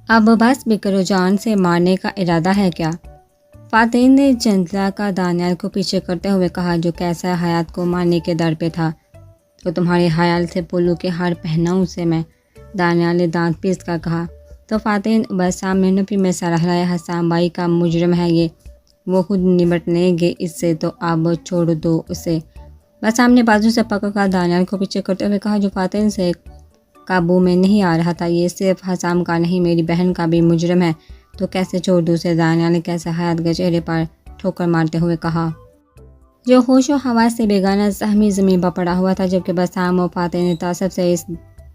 اب بس بھی کرو، جان سے مارنے کا ارادہ ہے کیا؟ فاتح نے چنچلا کا دانیال کو پیچھے کرتے ہوئے کہا، جو کیسا حیات کو مارنے کے در پہ تھا۔ تو تمہارے خیال سے پلو کے ہار پہناؤں اسے میں؟ دانیال نے دانت پیس کر کہا۔ تو فاتح نے بس سامنے نفی میں سر ہلایا، حسام بھائی کا مجرم ہے یہ، وہ خود نمٹنے گے اس سے، تو اب چھوڑ دو اسے۔ بس سامنے بازو سے پکڑ کر دانیال کو پیچھے کرتے ہوئے کہا، جو فاتح سے قابو میں نہیں آ رہا تھا، یہ صرف حسام کا نہیں میری بہن کا بھی مجرم ہے، تو کیسے چھوڑ دوں اسے؟ دانیال نے کیسے حیات کے چہرے پر ٹھوکر مارتے ہوئے کہا، جو ہوش و حواس سے بیگانہ زخمی زمین پر پڑا ہوا تھا، جبکہ بسام و فاتح نے تعصب سے اس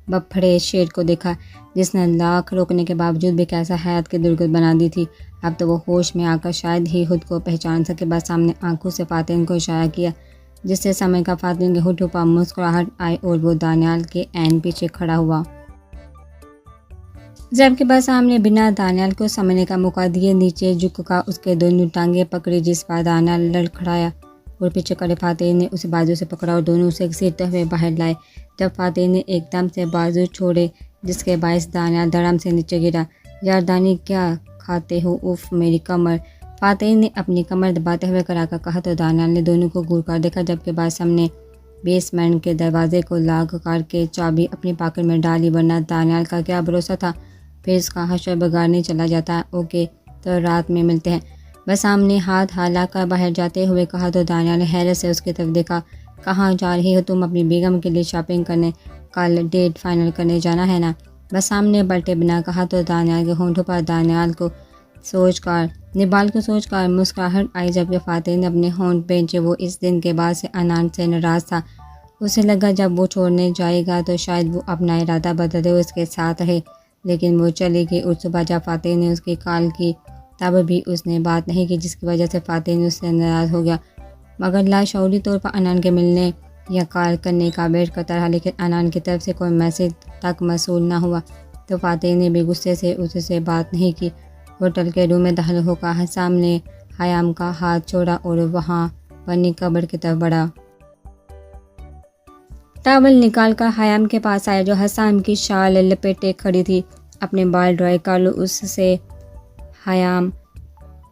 بپھڑے شیر کو دیکھا جس نے لاکھ روکنے کے باوجود بھی کیسا حیات کی درگت بنا دی تھی۔ اب تو وہ ہوش میں آ کر شاید ہی خود کو پہچان سکے۔ بسام نے آنکھوں سے فاتح کو اشارہ کیا، جس سے سمے کا فاتح کے ہونٹوں پر مسکراہٹ آئی اور وہ دانیال کے عین پیچھے کھڑا ہوا، جبکہ بسام نے بنا دانیال کو سمجھنے کا موقع دیے نیچے جھک کر اس کے دونوں ٹانگیں پکڑی، جس پر دانیال لڑکھڑایا اور پیچھے کھڑے فاتح نے اسے بازو سے پکڑا اور دونوں اسے گھسیٹتے ہوئے باہر لائے۔ جب فاتح نے ایک دم سے بازو چھوڑے، جس کے باعث دانیال دھڑام سے نیچے گرا۔ یار دانی کیا کھاتے ہو، اف میری کمر! فاتح نے اپنی کمر دباتے ہوئے کرا کر کہا، تو دانیال نے دونوں کو گھور کر دیکھا، جبکہ بسام نے بیسمنٹ کے دروازے کو لاک کر کے چابی اپنی پاکٹ میں ڈالی، ورنہ دانیال کا کیا بھروسہ تھا پھر اس کا حشر بگاڑنے چلا جاتا۔ اوکے تو رات میں ملتے ہیں، بسام نے ہاتھ ہلا کر باہر جاتے ہوئے کہا، تو دانیال نے حیرت سے اس کی طرف دیکھا۔ کہاں جا رہی ہو تم؟ اپنی بیگم کے لیے شاپنگ کرنے، کل ڈیٹ فائنل کرنے جانا ہے نا؟ بسام نے بلٹے بنا کہا، تو دانیال کے ہونٹوں پر نبال کو سوچ کر مسکراہٹ آئی، جبکہ فاتح نے اپنے ہونٹ بھینچے۔ وہ اس دن کے بعد سے انان سے ناراض تھا، اسے لگا جب وہ چھوڑنے جائے گا تو شاید وہ اپنا ارادہ بدل دے اور اس کے ساتھ رہے، لیکن وہ چلی گئی۔ اور صبح جب فاتح نے اس کی کال کی تب بھی اس نے بات نہیں کی، جس کی وجہ سے فاتح نے اس سے ناراض ہو گیا، مگر لاشعوری طور پر انان کے ملنے یا کال کرنے کا ویٹ کرتا رہا، لیکن انان کی طرف سے کوئی میسج تک موصول نہ ہوا۔ تو فاتح نے بھی غصے سے اس سے بات نہیں کی۔ ہوٹل کے روم میں داخل ہو کر حسام نے خیام کا ہاتھ چھوڑا اور وہاں بنی کبر کی طرف بڑھا۔ ٹاول نکال کر خیام کے پاس آیا، جو حسام کی شال لپیٹے کھڑی تھی۔ اپنے بال ڈرائی کر لو اس سے، خیام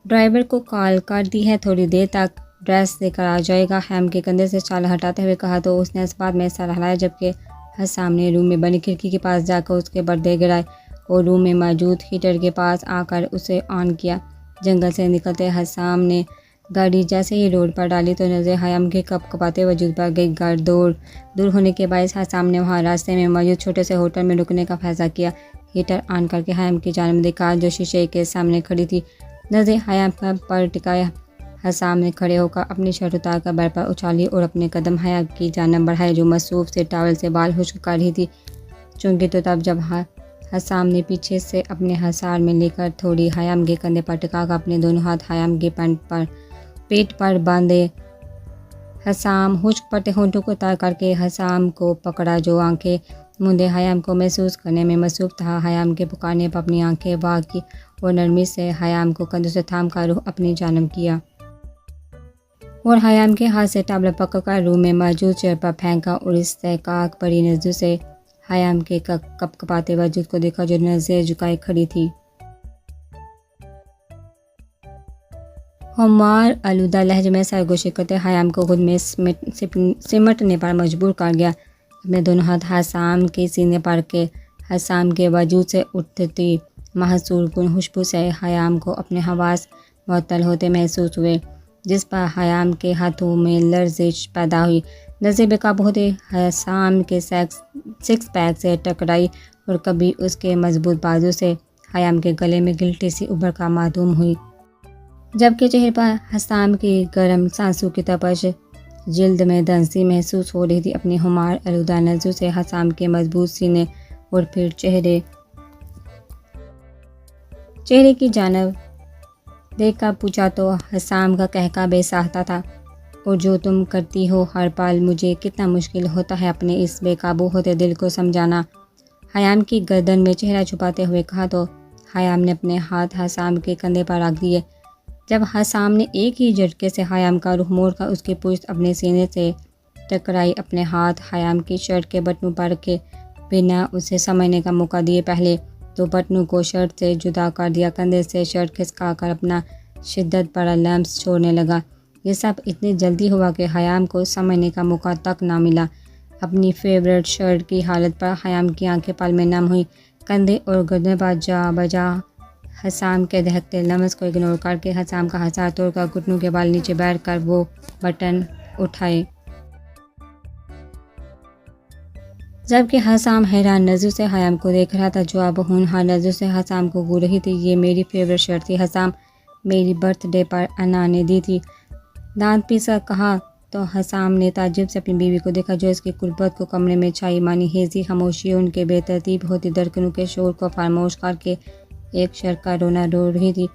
ڈرائیور کو کال کر دی ہے، تھوڑی دیر تک ڈریس دے کر آ جائے گا، خیام کے کندھے سے شال ہٹاتے ہوئے کہا۔ تو اس نے اس بات میں سر ہلایا، جبکہ حسام نے روم میں بنی کھڑکی کے پاس جا کر اس کے پردے گرائے اور روم میں موجود ہیٹر کے پاس آ کر اسے آن کیا۔ جنگل سے نکلتے حسام نے گاڑی جیسے ہی روڈ پر ڈالی تو نظر خیام کے کپ کپاتے وجود پر گئی۔ گھر دور ہونے کے باعث حسام نے وہاں راستے میں موجود چھوٹے سے ہوٹل میں رکنے کا فیصلہ کیا۔ ہیٹر آن کر کے خیام کی جانب دیکھا، جو شیشے کے سامنے کھڑی تھی۔ نظر خیام پر ٹکایا، حسام نے کھڑے ہو کر اپنی شرٹ اتار کر بیڈ پر اچھالی اور اپنے قدم خیام کی جانب بڑھائے، جو مصروف سے ٹاول سے بال خشک کر رہی تھی۔ چونکہ تو تب جب حسام نے پیچھے سے اپنے حصار میں لے کر تھوڑی خیام کے کندھے پر ٹکا کر اپنے دونوں ہاتھ خیام کے پیٹ پر باندھے، حسام خشک پڑتے ہونٹوں کو اتار کر کے حسام کو پکڑا، جو آنکھیں مندے خیام کو محسوس کرنے میں مصروف تھا۔ خیام کے پکارنے پر اپنی آنکھیں وا کی اور نرمی سے خیام کو کندھوں سے تھام کر رخ اپنی جانب کیا اور خیام کے ہاتھ سے ٹاول پکڑ کر روم میں موجود چیئر پر پھینکا اور استحقاق بڑی نظروں سے خیام کے کپ کپاتے وجود کو دیکھا، جو نظریں جھکائے کھڑی تھی۔ خمار آلودہ لہجے میں سرگوشی کرتے خیام کو خود میں سمٹنے پر مجبور کر گیا، اپنے دونوں ہاتھ حسام کے سینے پر کے حسام کے وجود سے اٹھتی محصور کن خوشبو سے خیام کو اپنے حواس معطل ہوتے محسوس ہوئے، جس پر خیام کے ہاتھوں میں لرزش پیدا ہوئی۔ نظر بے قابو ہوتے حسام کے سکس پیک سے ٹکرائی اور کبھی اس کے مضبوط بازو سے خیام کے گلے میں گلٹی سی ابھر کر معدوم ہوئی، جبکہ چہرے پر حسام کی گرم سانسوں کی تپش، جلد میں دھنسی محسوس ہو رہی تھی۔ اپنی خمار آلودہ نظروں سے حسام کے مضبوط سینے اور پھر چہرے کی جانب دیکھ کر پوچھا، تو حسام کا کہکا بے ساختہ تھا، اور جو تم کرتی ہو ہر پل مجھے کتنا مشکل ہوتا ہے اپنے اس بے قابو ہوتے دل کو سمجھانا، خیام کی گردن میں چہرہ چھپاتے ہوئے کہا۔ تو خیام نے اپنے ہاتھ حسام کے کندھے پر رکھ دیے، جب حسام نے ایک ہی جھٹکے سے خیام کا رخ موڑ کر اس کی پشت اپنے سینے سے ٹکرائی، اپنے ہاتھ خیام کی شرٹ کے بٹنوں پر رکھے بنا اسے سمجھنے کا موقع دیے۔ پہلے تو بٹنوں کو شرٹ سے جدا کر دیا، کندھے سے شرٹ کھسکا کر اپنا شدت بڑا لمس چھوڑنے لگا۔ یہ سب اتنی جلدی ہوا کہ حیام کو سمجھنے کا موقع تک نہ ملا۔ اپنی فیورٹ شرٹ کی حالت پر حیام کی آنکھیں پل میں نم ہوئیں۔ کندھے اور گردن پر جا بجا حسام کے دہکتے لمس کو اگنور کر کے حسام کا ہنسا توڑ کر گھٹنوں کے بال نیچے بیٹھ کر وہ بٹن اٹھائے، جبکہ حسام حیران نظر سے حیام کو دیکھ رہا تھا، جو اب ہونہار نظر سے حسام کو گھور رہی تھی۔ یہ میری فیورٹ شرٹ تھی حسام، میری برتھ ڈے پر انا نے دی تھی، دانت پیس کر کہا تو حسام نے تعجب سے اپنی بیوی کو دیکھا، جو اس کی قربت کو کمرے میں چھائی مانی ہیزی خاموشی اور ان کے بے ترتیب ہوتی دھڑکنوں کے شور کو فراموش کر کے ایک شرکا رونا رو رہی تھی۔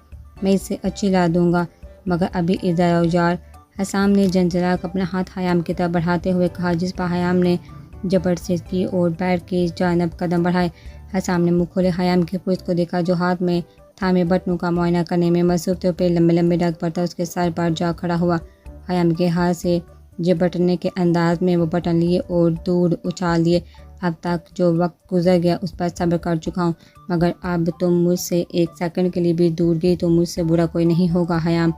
میں اسے اچھی لا دوں گا، مگر ابھی ادھر آؤ یار، حسام نے جھنجھلا کر اپنا ہاتھ حیام کی طرف بڑھاتے ہوئے کہا، جس پر حیام نے جبر سے کی اور بیڈ کی جانب قدم بڑھائے۔ حسام نے منہ کھولے حیام کی پشت کو دیکھا، جو ہاتھ میں تھامے بٹنوں کا معائنہ کرنے میں مصروف تھے، پھر لمبے لمبے ڈگ پر اس کے سر پر جا کھڑا ہوا۔ حیام کے ہاتھ سے جبٹنے کے انداز میں وہ بٹن لیے اور دور اچھال دیے۔ اب تک جو وقت گزر گیا اس پر صبر کر چکا ہوں، مگر اب تم مجھ سے ایک سیکنڈ کے لیے بھی دور گئی تو مجھ سے برا کوئی نہیں ہوگا، حیام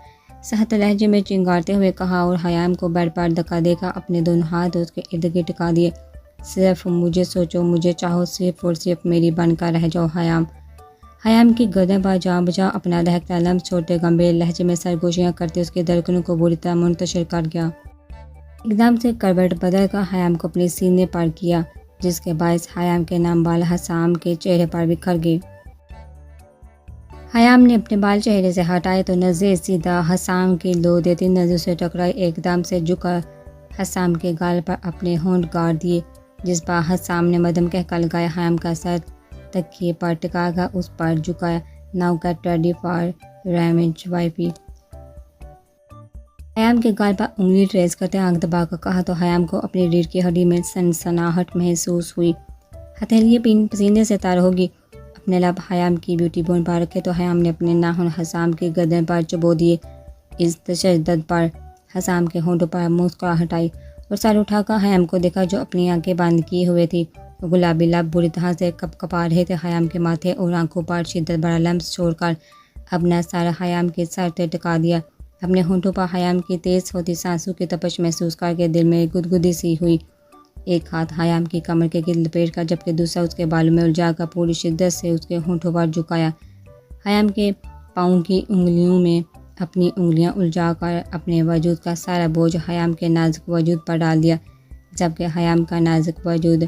سخت لہجے میں چنگارتے ہوئے کہا، اور حیام کو بیڈ پر دھکا دے کر اپنے دونوں ہاتھ اس کے ارد گرد ٹکا دیے۔ صرف مجھے سوچو، مجھے چاہو، صرف اور صرف میری بن کر رہ جاؤ حیام۔ حیام کی گردن پر جا بجا اپنا دہکتا لمس چھوڑتے گمبھیر لہجے میں سرگوشیاں کرتے اس کی دھڑکنوں کو بری طرح منتشر کر گیا۔ ایک دم سے کروٹ بدل کر حیام کو اپنے سینے پر کیا، جس کے باعث حیام کے نم بال حسام کے چہرے پر بکھر گئے۔ حیام نے اپنے بال چہرے سے ہٹائے تو نظریں سیدھا حسام کی لو دیتی نظر سے ٹکرائی۔ ایک دم سے جھک کر حسام کے گال پر اپنے ہونٹ گاڑ دیے، جس پر حسام نے مدھم کہہ کر لگایا۔ حیام کا سر تکیے پر ٹکا کر اس پر جھکایا۔ Now get ready for revenge wifey. Hayam کے گال پر انگلی ٹریس کرتے آنکھ دبا کر کہا تو حیام کو اپنی ریڑھ کی ہڈی میں سنسناہٹ محسوس ہوئی۔ ہتھیلی پسینے سے تر ہوگی۔ اپنے لب حیام کی بیوٹی بون پر رکھے تو حیام نے اپنے ناخن حسام کی گردن پر چبو دیے۔ اس تشدد پر حسام کے ہونٹوں پر مسکراہٹ آئی اور سر اٹھا کر حیام کو دیکھا، جو اپنی آنکھیں بند کیے ہوئے تھی۔ گلابی لب بری طرح سے کپ کپا رہے تھے۔ حیام کے ماتھے اور آنکھوں پر شدت بڑا لمس چھوڑ کر اپنا سر حیام کے سر سے ٹکا دیا۔ اپنے ہونٹوں پر حیام کی تیز ہوتی سانسوں کی تپش محسوس کر کے دل میں گدگدی سی ہوئی۔ ایک ہاتھ حیام کی کمر کے گرد لپیٹ کر جبکہ دوسرا اس کے بالوں میں الجھا کر پوری شدت سے اس کے ہونٹوں پر جھکایا۔ حیام کے پاؤں کی انگلیوں میں اپنی انگلیاں الجھا کر اپنے وجود کا سارا بوجھ حیام کے نازک وجود پر ڈال دیا، جبکہ حیام کا نازک وجود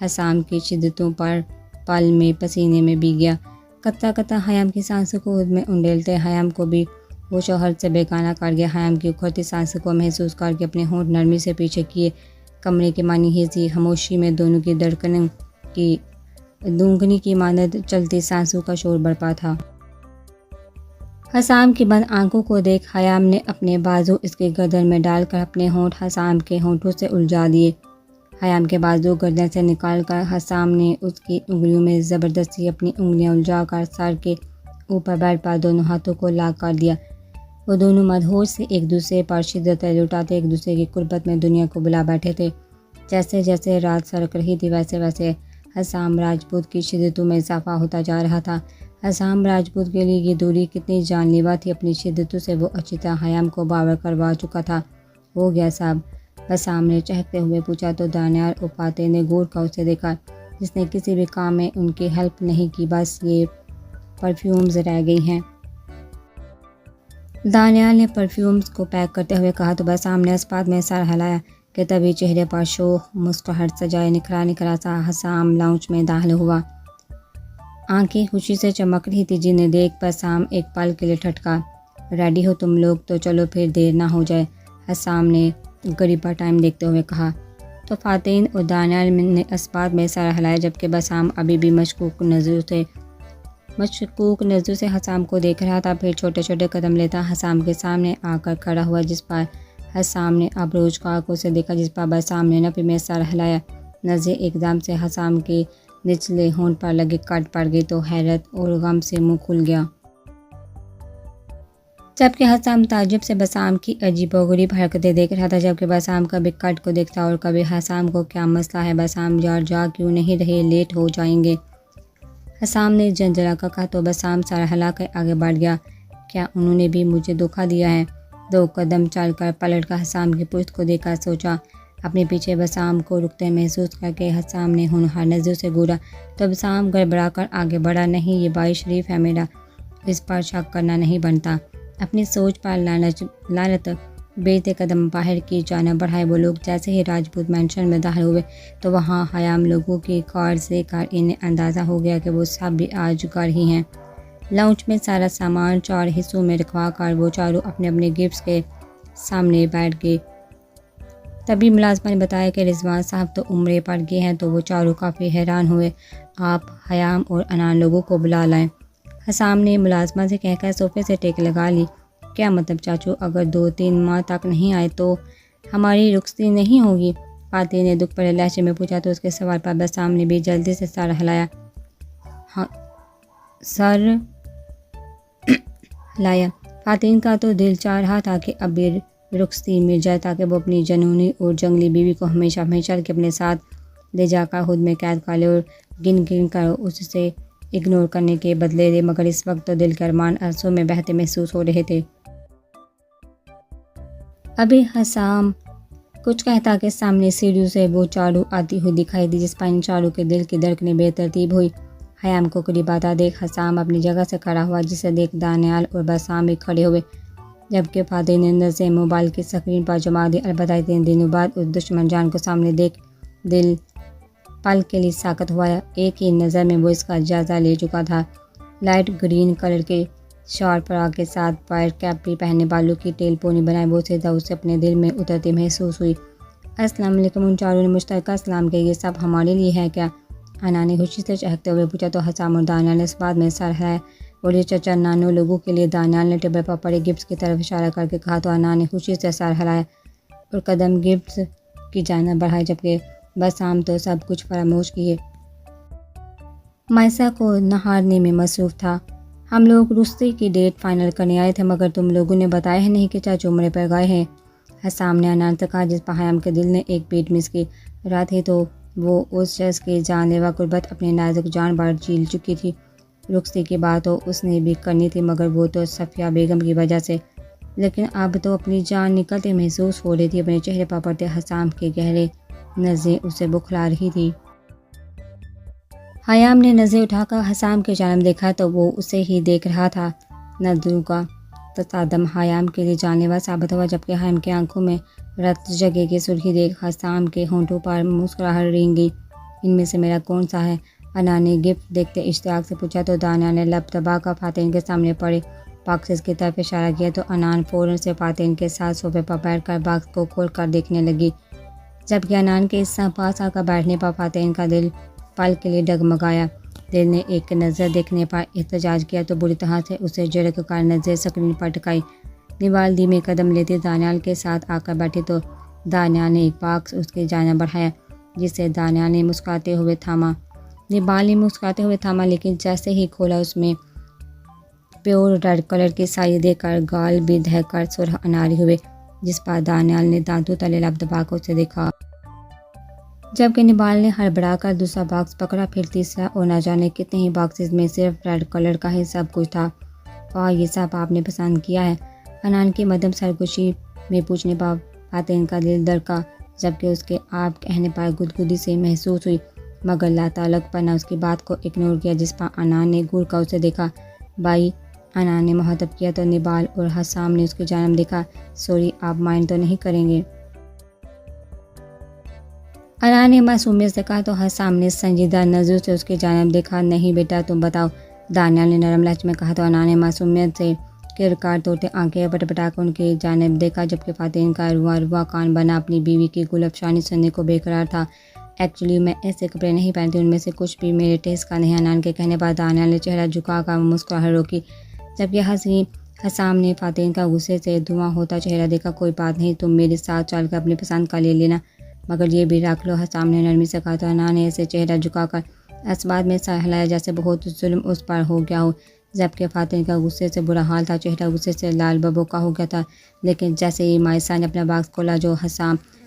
حسام کی شدتوں پر پل میں پسینے میں بھیگ گیا۔ قطرہ قطرہ حیام کی سانسوں کو خود میں انڈیلتے حیام کو بھی وہ شوہر سے بیگانہ کر گیا۔ حیام کی اکھڑتی سانسوں کو محسوس کر کے اپنے ہونٹ نرمی سے پیچھے کیے۔ کمرے کے مانی ہیزی خاموشی میں دونوں کی دھڑکنوں کی دونگنی کی مانند چلتی سانسوں کا شور برپا تھا۔ حسام کی بند آنکھوں کو دیکھ حیام نے اپنے بازو اس کی گردن میں ڈال کر اپنے ہونٹ حسام کے ہونٹوں سے الجھا دیے۔ حیام کے بازو گردن سے نکال کر حسام نے اس کی انگلیوں میں زبردستی اپنی انگلیاں الجھا کر سر کے اوپر بیڈ پر دونوں ہاتھوں کو لا کر دیا۔ وہ دونوں مدہوش سے ایک دوسرے پر شدت لٹاتے ایک دوسرے کی قربت میں دنیا کو بلا بیٹھے تھے۔ جیسے جیسے رات سرک رہی تھی ویسے ویسے حسام راجپوت کی شدتوں میں اضافہ ہوتا جا رہا تھا۔ حسام راجپوت کے لیے یہ دوری کتنی جان لیوا تھی، اپنی شدتوں سے وہ اچھی طرح حیام کو باور کروا چکا تھا۔ ہو گیا صاحب؟ حسام نے چہکتے ہوئے پوچھا تو دانیال اور فاتح نے غور کر اسے دیکھا، جس نے کسی بھی کام میں ان کی ہیلپ نہیں کی، بس یہ پرفیومز رہ گئی ہیں۔ دانیال نے پرفیومز کو پیک کرتے ہوئے کہا تو حسام نے اسپات میں سر ہلایا کہ تبھی چہرے پر شوخ مسکراہٹ سجائے نکھرا نکھرا سا حسام لاؤنج میں داخل ہوا۔ آنکھیں خوشی سے چمک رہی تھی، جنہیں دیکھ پر حسام ایک پل کے لیے ٹھٹکا۔ ریڈی ہو تم لوگ؟ تو چلو پھر دیر نہ ہو جائے، حسام نے گھڑی پر ٹائم دیکھتے ہوئے کہا تو فاتح اور دانیال نے اسپات میں سر ہلایا، جبکہ حسام ابھی بھی مشکوک نظروں سے حسام کو دیکھ رہا تھا۔ پھر چھوٹے چھوٹے قدم لیتا حسام کے سامنے آ کر کھڑا ہوا، جس پر حسام نے ابروج کا آنکھوں سے دیکھا، جس پر حسام نے نفی میں سر ہلایا۔ نظریں ایک دم سے حسام کے نچلے ہونٹ پر لگے کٹ پڑ گئی تو حیرت اور غم سے منہ کھل گیا، جبکہ حسام تعجب سے حسام کی عجیب و غریب حرکتیں دیکھ رہا تھا، جبکہ حسام کبھی کٹ کو دیکھتا اور کبھی حسام کو۔ کیا مسئلہ ہے حسام؟ یار جا کیوں نہیں رہے؟ لیٹ ہو جائیں گے۔ حسام نے جھنجھلا کر کہا تو بسام سر ہلا کر آگے بڑھ گیا۔ کیا انہوں نے بھی مجھے دھوکہ دیا ہے؟ 2 قدم چل کر پلٹ کر حسام کی پشت کو دیکھا، سوچا اپنے پیچھے بسام کو رکتے محسوس کر کے حسام نے ہونہار نظروں سے گھورا تو بسام گڑبڑا کر آگے بڑھا۔ نہیں، یہ بھائی شریف ہے میرا، اس پر شک کرنا نہیں بنتا۔ اپنی سوچ پر لعنت بیچتے قدم باہر کی جانب بڑھائے وہ لوگ جیسے ہی راجپوت مینشن میں داخل ہوئے تو وہاں حیام لوگوں کی کار سے کر انہیں اندازہ ہو گیا کہ وہ سب بھی آج گھر ہی ہیں۔ لاؤنج میں سارا سامان 4 حصوں میں رکھوا کر وہ چاروں اپنے اپنے گفٹس کے سامنے بیٹھ گئے۔ تبھی ملازمہ نے بتایا کہ رضوان صاحب تو عمرے پر گئے ہیں تو وہ چاروں کافی حیران ہوئے۔ آپ حیام اور انان لوگوں کو بلا لائیں۔ حسام نے ملازمہ سے کہہ کر صوفے سے ٹیک لگا لی۔ کیا مطلب چاچو؟ اگر 2-3 ماہ تک نہیں آئے تو ہماری رخصتی نہیں ہوگی؟ فاتح نے دکھ بھرے لہجے میں پوچھا تو اس کے سوال پر بسام نے بھی جلدی سے سر ہلایا۔ فاتح کا تو دل چاہ رہا تھا کہ اب بھی رخصتی مل جائے تاکہ وہ اپنی جنونی اور جنگلی بیوی کو ہمیشہ ہمیشہ کے اپنے ساتھ لے جا کر خود میں قید کر لے اور گن گن کر اس سے اگنور کرنے کے بدلے دے، مگر اس وقت تو دل کے ارمان عرصوں میں بہتے محسوس ہو رہے تھے۔ ابھی حسام کچھ کہتا کہ سامنے سیڑھیوں سے وہ چاروں آتی ہوئی دکھائی دی جس پر ان چاروں کے دل کی دھڑکنیں بے ترتیب ہوئی۔ حیام کو قریب آتا دیکھ حسام اپنی جگہ سے کھڑا ہوا، جسے دیکھ دانیال اور بسام بھی کھڑے ہوئے، جبکہ فاتح نے نظریں موبائل کی اسکرین پر جما دی۔ البتہ 3 دنوں بعد اس دشمن جان کو سامنے دیکھ دل پل کے لیے ساکت ہوا۔ ایک ہی نظر میں وہ اس کا جائزہ لے چکا تھا۔ لائٹ گرین کلر کے شارٹ فراک کے ساتھ وائٹ کیپری پہنے، بالوں کی ٹیل پونی بنائے وہ سیدھا اسے اپنے دل میں اترتی محسوس ہوئی۔ السلام علیکم، ان چاروں نے مشترکہ سلام کیا۔ یہ سب ہمارے لیے ہے کیا؟ انا نے خوشی سے چہکتے ہوئے پوچھا تو حسام اور دانیال نے اس بات میں سر ہلایا۔ بولے چچا، نانو لوگوں کے لیے۔ دانیال نے ٹیبل پر پڑے گفٹس کی طرف اشارہ کر کے کہا تو انا نے خوشی سے سر ہلایا اور قدم گفٹس کی جانب بڑھائے، جبکہ بسام تو سب کچھ فراموش کیے مائسا کو نہارنے میں مصروف تھا۔ ہم لوگ رخصتی کی ڈیٹ فائنل کرنے آئے تھے، مگر تم لوگوں نے بتایا ہی نہیں کہ چاچو عمرے پر گئے ہیں، حسام نے انان سے کہا، جس پر حیام کے دل نے ایک بیٹ مس کی۔ رات ہی تو وہ اس شخص کی جان لیوا قربت اپنی نازک جان پر جھیل چکی تھی۔ رخصتی کی بات تو اس نے بھی کرنی تھی، مگر وہ تو صفیہ بیگم کی وجہ سے، لیکن اب تو اپنی جان نکلتے محسوس ہو رہی تھی۔ اپنے چہرے پر پڑتے حسام کے گہرے نظریں اسے بکھلا رہی تھی۔ حیام نے نظریں اٹھا کر حسام کی جانب دیکھا تو وہ اسے ہی دیکھ رہا تھا۔ نظروں کا تصادم حیام کے لیے جان لیوا ثابت ہوا، جبکہ حیام کی آنکھوں میں رت جگہ کی سرخی دیکھ حسام کے ہونٹوں پر مسکراہٹ رنگ گئی۔ ان میں سے میرا کون سا ہے؟ انا نے گفٹ دیکھتے اشتیاق سے پوچھا تو دانیال نے لب دبا کر فاتح کے سامنے پڑے باکسز کی طرف اشارہ کیا تو انان فوراً سے فاتح کے ساتھ صوفے پر بیٹھ کر باکس کو کھول کر دیکھنے لگی، جبکہ انان کے اس پاس آ کر بیٹھنے پر فاتح کا دل پل کے لیے ڈگمگایا۔ دل نے ایک نظر دیکھنے پر احتجاج کیا تو بری طرح سے اسے جھڑک کر نظر اسکرین پر ٹکائی۔ نوال دھیمے قدم لیتے دانیال کے ساتھ آ کر بیٹھی تو دانیال نے ایک باکس اس کی جانب بڑھایا، جسے دانیال نے مسکراتے ہوئے تھاما۔ نوال نے مسکراتے ہوئے تھاما، لیکن جیسے ہی کھولا اس میں پیور ریڈ کلر کی سائی دے کر گال بھی دہک کر سرخ اناری ہوئے، جس پر دانیال نے دانتوں تلے لب دبا کر اسے دیکھا، جبکہ نوال نے ہڑبڑا کر دوسرا باکس پکڑا، پھر تیسرا، اور نہ جانے کتنے ہی باکسز میں صرف ریڈ کلر کا ہی سب کچھ تھا۔ واہ، یہ سب آپ نے پسند کیا ہے؟ انان کی مدھم سرگوشی میں پوچھنے پر فاتح کا دل دھڑکا، جبکہ اس کے آپ کہنے پر گدگدی سے محسوس ہوئی، مگر لاتعلق پر نہ اس کی بات کو اگنور کیا، جس پر انان نے گھور کر اسے دیکھا۔ بھائی، انان نے مخاطب کیا تو نوال اور حسام نے اس کی جانب دیکھا۔ سوری، آپ مائنڈ تو نہیں کریں گے؟ انان نے معصومیت سے کہا تو حسام نے سنجیدہ نظروں سے اس کی جانب دیکھا۔ نہیں بیٹا، تم بتاؤ، دانیال نے نرم لہجے میں کہا تو انان نے معصومیت سے کرکار توڑتے آنکھیں پٹپٹا کر ان کی جانب دیکھا، جبکہ فاتح کا روا روا کان بنا اپنی بیوی کی گل افشانی سننے کو بے قرار تھا۔ ایکچولی میں ایسے کپڑے نہیں پہنتی، ان میں سے کچھ بھی میرے ٹیسٹ کا نہیں۔ انان کے کہنے پر دانیال نے چہرہ جھکا کر مسکراہٹ روکی، جبکہ حسام نے فاتح کا غصے سے دھواں ہوتا چہرہ دیکھا۔ کوئی بات نہیں، تم میرے ساتھ چل کر اپنی پسند کا لے لینا، مگر یہ بھی رکھ لو، حسام نے نرمی سے کہا تو انان نے اسے چہرہ جھکا کر اس بات میں سر ہلایا جیسے بہت ظلم اس پر ہو گیا ہو، جبکہ فاتح کا غصے سے برا حال تھا، چہرہ غصے سے لال ببو کا ہو گیا تھا۔ لیکن جیسے ہی مائسا نے اپنا باکس کھولا جو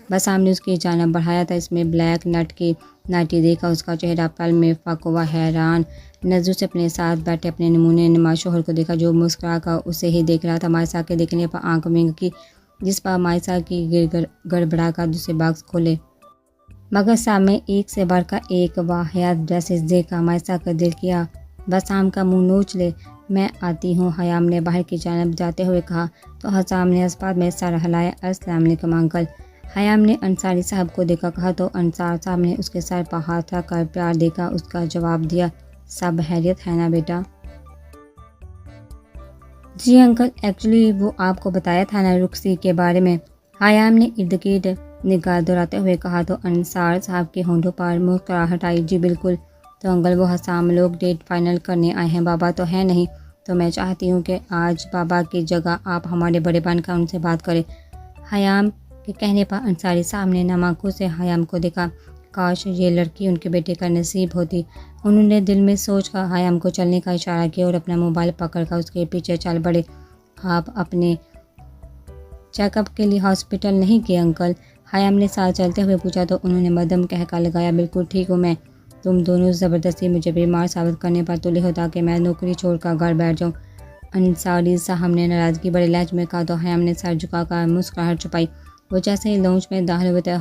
بسام نے اس کی جانب بڑھایا تھا، اس میں بلیک نٹ کی نائٹی دیکھا، اس کا چہرہ پل میں فک ہوا، حیران نزو سے اپنے ساتھ بیٹھے اپنے نمونے نما شوہر کو دیکھا جو مسکرا کر اسے ہی دیکھ رہا تھا۔ مائسا کے دیکھنے پر آنکھ ونگ کی، جس پر مائسا کی گڑبڑا کر دوسرے باکس کھولے، مگر سامنے ایک سے بڑھ کر ایک واحد ڈریسز دیکھا۔ مائسا کا دل کیا بسام کا منہ نوچ لے۔ میں آتی ہوں، حیام نے باہر کی جانب جاتے ہوئے کہا تو حسام نے اسپات میں سر ہلایا۔ السلام علیکم انکل۔ حیام نے انصاری صاحب کو دیکھا، کہا تو انصار صاحب نے اس کے سر پر ہاتھ رکھ کر پیار دے کر اس کا جواب دیا، سب خیریت ہے نا بیٹا؟ جی انکل، ایکچولی وہ آپ کو بتایا تھا نا رخصی کے بارے میں، حیام نے ارد گرد نگاہ دوڑاتے ہوئے کہا تو انصار صاحب کے ہونٹوں پر مسکراہٹ آئی۔ جی بالکل، تو انکل وہ حسام لوگ ڈیٹ فائنل کرنے آئے ہیں، بابا تو ہے نہیں، تو میں چاہتی ہوں کہ آج بابا کی جگہ آپ ہمارے بڑے بن کر ان سے بات کریں۔ حیام کے کہنے پر انصاری صاحب نے نم آنکھوں سے حیام کو دیکھا، کاش یہ لڑکی ان کے بیٹے کا نصیب ہوتی۔ انہوں نے دل میں سوچ کر حیام کو چلنے کا اشارہ کیا اور اپنا موبائل پکڑ کر اس کے پیچھے چل پڑے۔ آپ اپنے چیک اپ کے لیے ہاسپٹل نہیں گئے انکل؟ حیام نے ساتھ چلتے ہوئے پوچھا تو انہوں نے مدم کہہ کر لگایا، بالکل ٹھیک ہوں میں، تم دونوں زبردستی مجھے بیمار ثابت کرنے پر تلے ہو تاکہ میں نوکری چھوڑ کر گھر بیٹھ جاؤں۔ انصاری صاحب نے ناراضگی بڑے لہجے میں کہا تو حیام نے سر جھکا کر مسکراہٹ چھپائی۔ وہ جیسے ہی لانچ میں داخل ہوئے تھے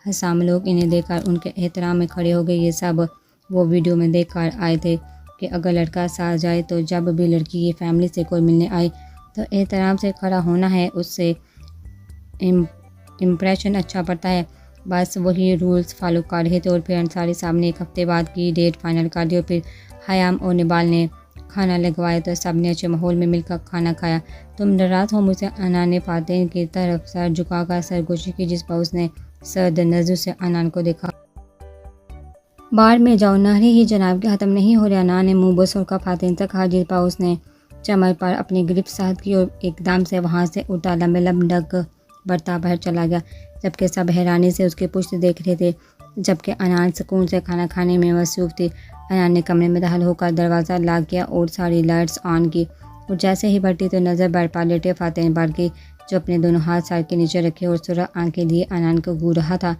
حسام لوگ انہیں دیکھ کر ان کے احترام میں کھڑے ہو گئے۔ یہ سب وہ ویڈیو میں دیکھ کر آئے تھے کہ اگر لڑکا ساتھ جائے تو جب بھی لڑکی کی فیملی سے کوئی ملنے آئے تو احترام سے کھڑا ہونا ہے، اس سے امپریشن اچھا پڑتا ہے۔ بس وہی رولز فالو کر رہے تھے اور پھر انصاری صاحب نے ایک ہفتے بعد کی ڈیٹ فائنل کر دی اور پھر حیام اور نبال نے کھانا لگوایا تو سب نے اچھے ماحول میں مل کر کھانا کھایا۔ تم ناراض ہو مجھ سے؟ انان نے فاتح کی طرف سر جھکا کر سرگوشی کی، جس پر اس نے سرد نظر سے انان کو دیکھا۔ بار میں جاؤ، نہری ہی جناب کے ختم نہیں ہو رہے، انان نے منہ بسور کر فاتح سے کہا، جس پر اس نے چمر پر اپنی گرپ سخت کی اور ایک دم سے وہاں سے اٹھا لمبے لمبے ڈگ بڑھتا باہر چلا گیا، جبکہ سب حیرانی سے اس کی پشت دیکھ رہے تھے، جبکہ انان سکون سے کھانا کھانے میں مصروف تھی۔ انان نے کمرے میں داخل ہو کر دروازہ لاک کیا اور ساری لائٹس آن کی اور جیسے ہی بڑھتی تو نظر بیڈ پر لیٹے فاتح پر گئی، جو اپنے دونوں ہاتھ سر کے نیچے رکھے اور سرخ آنکھیں لیے انان کو گھور رہا تھا۔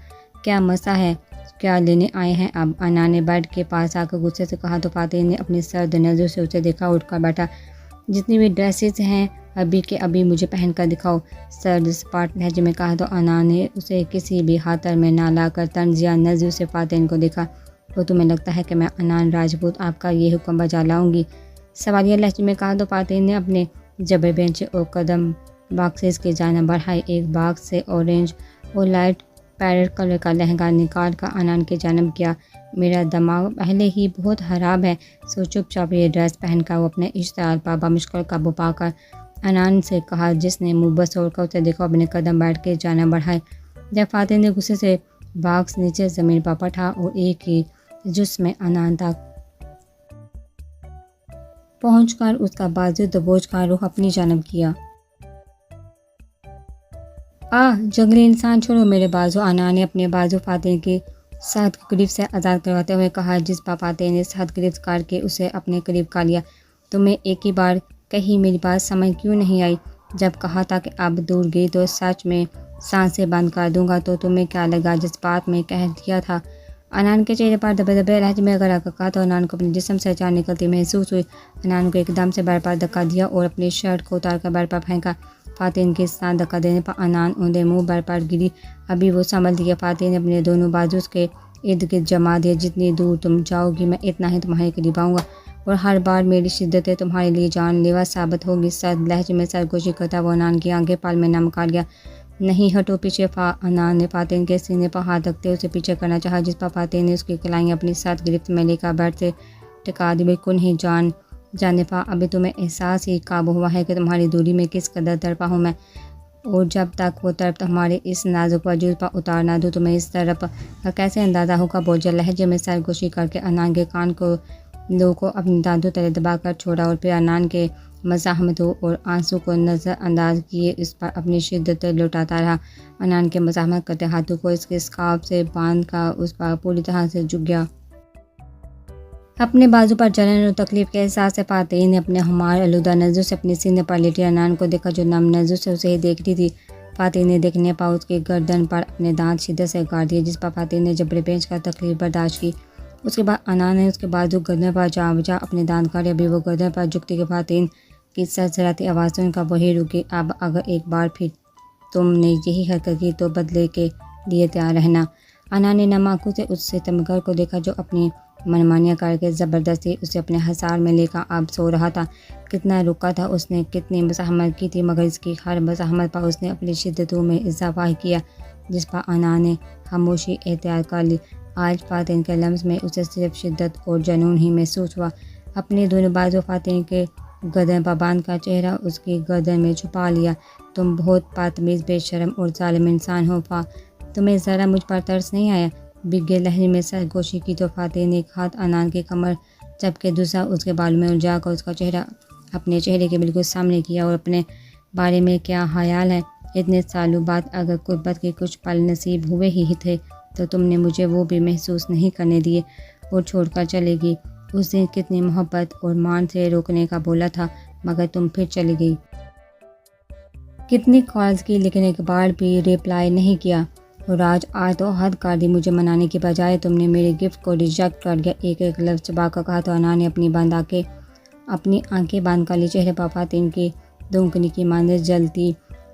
کیا مسئلہ ہے؟ کیا لینے آئے ہیں اب؟ انان نے بیڈ کے پاس آ کر غصے سے کہا تو فاتح نے اپنی سرد نظر سے اسے دیکھا، اٹھ کر بیٹھا، جتنی بھی ڈریسز ہیں ابھی کے ابھی مجھے پہن کر دکھاؤ، سرد سپاٹ لہجے میں کہا تو انان نے اسے کسی بھی خاطر میں نہ لا کر طنزیہ نظر سے فاتح کو دیکھا۔ تو تمہیں لگتا ہے کہ میں انان راجپوت آپ کا یہ حکم بجا لاؤں گی؟ سوالیہ لہجے میں کہا تو فاتح نے اپنے جبے بینچے اور قدم باکسز کی جانب بڑھائے۔ ایک باکس سے اورنج اور لائٹ پیرٹ کلر کا لہنگا نکال کر انان کی جانب کیا، میرا دماغ پہلے ہی بہت خراب ہے، سو چپ چاپ یہ ڈریس پہن کر وہ اپنے اشتعال پر بمشکل قابو پا کر انان سے کہا، جس نے منہ بسور کر اسے دیکھا، اپنے قدم بیٹھ کے جانب بڑھائے۔ جب فاتح نے غصے سے باکس نیچے زمین پر پٹھا اور ایک ہی جس میں انان تک پہنچ کر اس کا بازو دبوچ کر رخ اپنی جانب کیا۔ جنگلی انسان چھوڑو میرے بازو، انان نے اپنے بازو فاتح کی سخت گرفت سے آزاد کرواتے ہوئے کہا، جس پر فاتح نے سخت گرفت کر کے اسے اپنے قریب کر لیا۔ تمہیں ایک ہی بار کہیں میری بات سمجھ کیوں نہیں آئی؟ جب کہا تھا کہ اب دور گئی تو سچ میں سانسیں بند کر دوں گا تو تمہیں کیا لگا؟ جس بات میں کہہ دیا تھا۔ انان کے چہرے پر دبے دبے لہجے میں غرق کہا تو انان کو اپنے جسم سے جان نکلتی محسوس ہوئی۔ انان کو ایک دم سے بیڈ پر دھکا دیا اور اپنی شرٹ کو اتار کر بیڈ پر پھینکا۔ فاتح کے ساتھ دھکا دینے پر انان اوندے منہ بیڈ پر گری، ابھی وہ سنبھل دیا۔ فاتح نے اپنے دونوں بازو اس کے ارد گرد جما دیے، جتنی دور تم جاؤ گی میں اتنا ہی تمہارے قریب آؤں گا اور ہر بار میری شدتیں تمہارے لیے جان لیوا ثابت ہوگی۔ سرد لہجے میں سرگوشی کرتا وہ انان کی آنکھیں پال میں نم کر گیا۔ نہیں ہٹو پیچھے، انان نے فاتح کے سینے پر ہاتھ رکھتے اسے پیچھے کرنا چاہا، جس پر فاتح نے اس کی کلائیں اپنی ساتھ گرفت میں لے کر بیڈ سے ٹکا دی۔ بالکل نہیں جانے پا، ابھی تمہیں احساس ہی قابو ہوا ہے کہ تمہاری دوری میں کس قدر تڑپا ہوں میں، اور جب تک وہ تڑپ ہمارے اس نازک وجود پر اتار نہ دوں تمہیں اس تڑپ کا کیسے اندازہ ہوگا؟ بوجھل لہجے میں سرگوشی کر کے انان کے کان کو لو کو اپنی دانتوں تلے دبا کر چھوڑا اور پھر انان کے مزاحمتوں اور آنسو کو نظر انداز کیے اس پر اپنی شدت لوٹاتا رہا۔ انان کے مزاحمت کرتے ہاتھوں کو اس کے اسکارف سے باندھ کر اس پر پوری طرح سے جھک گیا۔ اپنے بازو پر جلن اور تکلیف کے احساس سے فاتح نے اپنے ہمار آلودہ نظر سے اپنے سینے پر لیٹی انان کو دیکھا، جو نم نظر سے اسے ہی دیکھ رہی تھی۔ فاتح نے دیکھنے پر اس کی گردن پر اپنے دانت شدت سے گاڑ دیے، جس پر فاتح نے جبڑے بینچ کر تکلیف برداشت کی۔ اس کے بعد انا نے اس کے بازو گردن پر جا بجا اپنے دانت کاٹے. ابھی وہ گردن پر جھکتی کہ خواتین کی سرسراتی آواز سن کر وہی رکی. اب اگر ایک بار پھر تم نے یہی حرکت کی تو بدلے کے لیے تیار رہنا. انا نے نم آنکھوں سے اس ستمگر کو دیکھا جو اپنی منمانیاں کر کے زبردستی اسے اپنے حصار میں لے کر اب سو رہا تھا. کتنا رکا تھا اس نے, کتنی مزاحمت کی تھی, مگر اس کی ہر مزاحمت پر اس نے اپنی شدتوں میں اضافہ کیا جس پر انا نے خاموشی اختیار کر لی. آج فاتن کے لمس میں اسے صرف شدت اور جنون ہی محسوس ہوا. اپنے دونوں بازو فاتن کے گردن پر باندھ کا چہرہ اس کی گردن میں چھپا لیا. تم بہت بدتمیز, بے شرم اور ظالم انسان ہو فا. تمہیں ذرا مجھ پر ترس نہیں آیا؟ بگے لہجے میں سرگوشی کی تو فاتن نے ایک ہاتھ انان کی کمر جبکہ دوسرا اس کے بالوں میں الجھا کر اس کا چہرہ اپنے چہرے کے بالکل سامنے کیا. اور اپنے بارے میں کیا خیال ہے؟ اتنے سالوں بعد اگر قربت کے کچھ پل نصیب ہوئے ہی تھے تو تم نے مجھے وہ بھی محسوس نہیں کرنے دیے اور چھوڑ کر چلے گئی. اس دن کتنی محبت اور مان سے روکنے کا بولا تھا مگر تم پھر چلی گئی. کتنی کالز کی لیکن ایک بار بھی ریپلائی نہیں کیا. اور آج تو حد کر دی. مجھے منانے کی بجائے تم نے میرے گفٹ کو ریجیکٹ کر دیا. ایک ایک لفظ چبا کر کہا تو انا نے اپنی آنکھیں باندھ کر لی. چہرے پر فاتن کی دونکنی کی مانند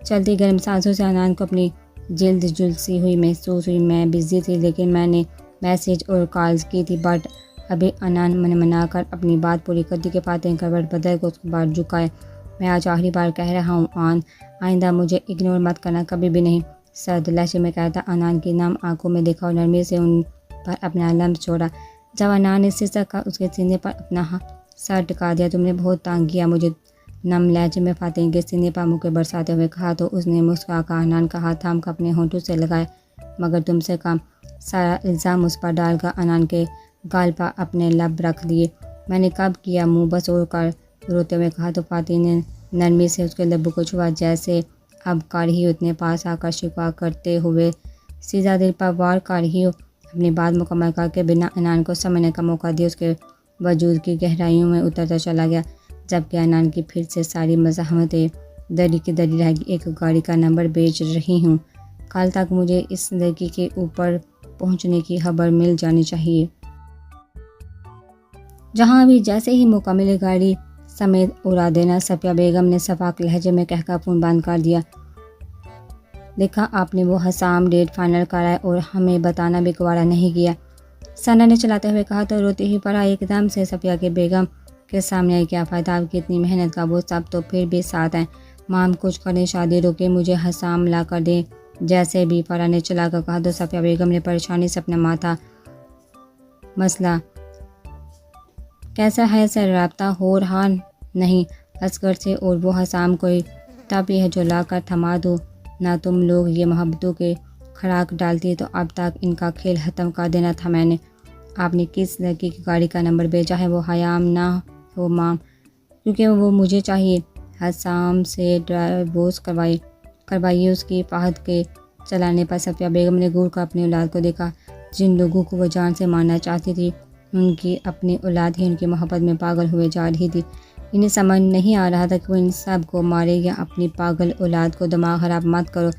چلتی گرم سانسوں سے انان کو اپنی جلد جلسی ہوئی محسوس ہوئی. میں بزی تھی لیکن میں نے میسیج اور کالز کی تھی. بٹ ابھی انان منا کر اپنی بات پوری کرتی کہ فاتن کروٹ بدل کو اس کے بعد جھکائے. میں آج آخری بار کہہ رہا ہوں آئندہ مجھے اگنور مت کرنا, کبھی بھی نہیں. سرد لہجے میں کہتا. انان کی نم آنکھوں میں دیکھا اور نرمی سے ان پر اپنا لمس چھوڑا. جب انان نے سسک کر اس کے سینے پر اپنا سر ٹکا دیا. تم نے بہت تانگ کیا مجھے, نم لہجے میں فاتن کے سینے پر منہ برساتے ہوئے کہا تو اس نے مسکرا کر انان کا ہاتھ تھام کر اپنے ہونٹوں سے لگایا. مگر تم سے کم. سارا الزام اس پر ڈال کر انان کے گال پر اپنے لب رکھ دیے. میں نے کب کیا؟ منہ بسور کر روتے ہوئے کہا تو فاتن نے نرمی سے اس کے لبوں کو چھوا جیسے اب کر ہی اتنے پاس آ کر شکوا کرتے ہوئے سیدھا دل پر وار کر ہی اپنی بات مکمل کر کے بنا انان کو سمجھنے کا موقع دیا اس کے وجود کی گہرائیوں میں اترتا چلا گیا. جبکہ انان کی پھر سے ساری مزاحمتیں دری کی دری رہ گئی. ایک گاڑی کا نمبر بیچ رہی ہوں, کل تک مجھے اس لڑکی کے اوپر پہنچنے کی خبر مل جانی چاہیے. جہاں بھی جیسے ہی موقع ملے گاڑی سمیت اڑا دینا. صفیہ بیگم نے شفاق لہجے میں کہہ کر فون بند کر دیا. دیکھا آپ نے وہ حسام ڈیٹ فائنل کرایا اور ہمیں بتانا بھی گوارا نہیں کیا, ثنا نے چلاتے ہوئے کہا تو روتی ہوئی پڑھا ایک دم سے صفیہ کے بیگم کے سامنے آئی. کیا فائدہ آپ کی اتنی محنت کا, وہ سب تو پھر بھی ساتھ ہیں. مام کچھ کریں, شادی روکے, مجھے حسام لا کر دیں جیسے بھی, فرح نے چلا کر کہا تو صفیہ بیگم نے پریشانی سے اپنا ماتھا مسئلہ. کیسا ہے سر, رابطہ ہو رہا نہیں اصغر سے, اور وہ حسام کوئی تب ہی ہے جو لا کر تھما دو نہ. تم لوگ یہ محبتوں کے کھڑاک ڈالتی تو اب تک ان کا کھیل ختم کر دینا تھا میں نے. آپ نے کس لڑکی کی گاڑی کا نمبر بھیجا ہے؟ وہ حیام نہ ہو مام, کیونکہ وہ مجھے چاہیے. حسام سے ڈائیورس کروائیے اس کی فہد کے چلانے پر. صفیہ بیگم نے گور کر اپنی اولاد کو دیکھا. جن لوگوں کو وہ جان سے مارنا چاہتی تھی ان کی اپنی اولاد ہی ان کی محبت میں پاگل ہوئے جا رہی تھی. انہیں سمجھ نہیں آ رہا تھا کہ وہ ان سب کو مارے یا اپنی پاگل اولاد کو. دماغ خراب مت کرو,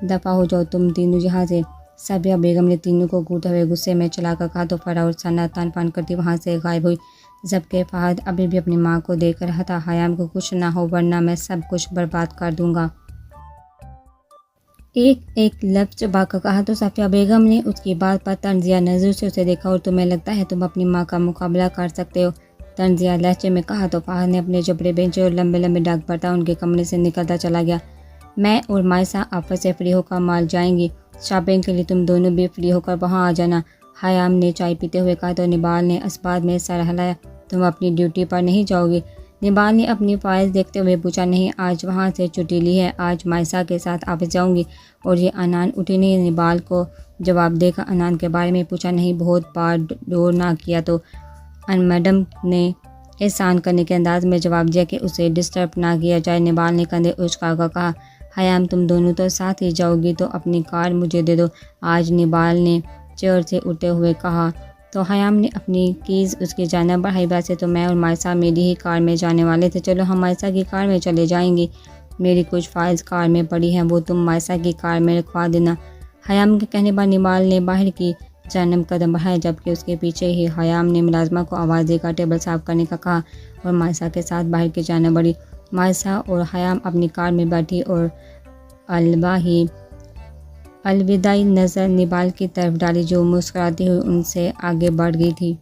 دفع ہو جاؤ تم تینوں یہاں سے. صفیہ بیگم نے تینوں کو گھورتے ہوئے غصے میں چلا کر کہا تو فرح اور ثنا تان پان کرتی وہاں سے غائب ہوئی. جبکہ فہد ابھی بھی اپنی ماں کو دیکھ رہا تھا. حیام کو کچھ نہ ہو ورنہ میں سب کچھ برباد کر دوں گا. ایک لفظ چبا کر کہا تو صفیہ بیگم نے اس کی بات پر طنزیہ نظر سے اسے دیکھا. اور تمہیں لگتا ہے تم اپنی ماں کا مقابلہ کر سکتے ہو؟ طنزیہ لہجے میں کہا تو فہد نے اپنے جبڑے بینچے اور لمبے لمبے ڈاک برتا ان کے کمرے سے نکلتا چلا گیا. میں اور مائسا آفس سے فری ہو کر مال جائیں گی شاپنگ کے لیے, تم دونوں بھی فری ہو کر وہاں آ جانا. حیام نے چائے پیتے ہوئے کہا تو نبال نے اسبات میں سر ہلایا. تم اپنی ڈیوٹی پر نہیں جاؤ گی؟ نبال نے اپنی فائل دیکھتے ہوئے پوچھا. نہیں, آج وہاں سے چھٹی لی ہے, آج مائسا کے ساتھ آفس جاؤں گی. اور یہ انان اٹھی نہیں. نبال کو جواب دے کر انان کے بارے میں پوچھا. نہیں, بہت بار ڈور نہ کیا تو میڈم نے احسان کرنے کے انداز میں جواب دیا کہ اسے ڈسٹرب نہ کیا جائے. نبال نے کندھے اچکا کر کہا. حیام تم دونوں تو ساتھ ہی جاؤ گی تو اپنی کار مجھے دے دو آج, نبال نے چیئر سے اٹھتے ہوئے کہا تو حیام نے اپنی کیز اس کی جانب بڑھائی. ویسے تو میں اور مائسا میری ہی کار میں جانے والے تھے, چلو ہم مائسا کی کار میں چلے جائیں گے. میری کچھ فائلز کار میں پڑی ہیں, وہ تم مائسا کی کار میں رکھوا دینا. حیام کے کہنے پر نبال نے باہر کی جانب قدم بڑھائے، جبکہ اس کے پیچھے ہی حیام نے ملازمہ کو آواز دے کر ٹیبل صاف کرنے کا کہا اور مائسا کے ساتھ باہر کی جانب بڑھی۔ مائسا اور حیام اپنی کار میں بیٹھی اور الوداعی نظر نبال کی طرف ڈالی، جو مسکراتی ہوئی ان سے آگے بڑھ گئی تھی۔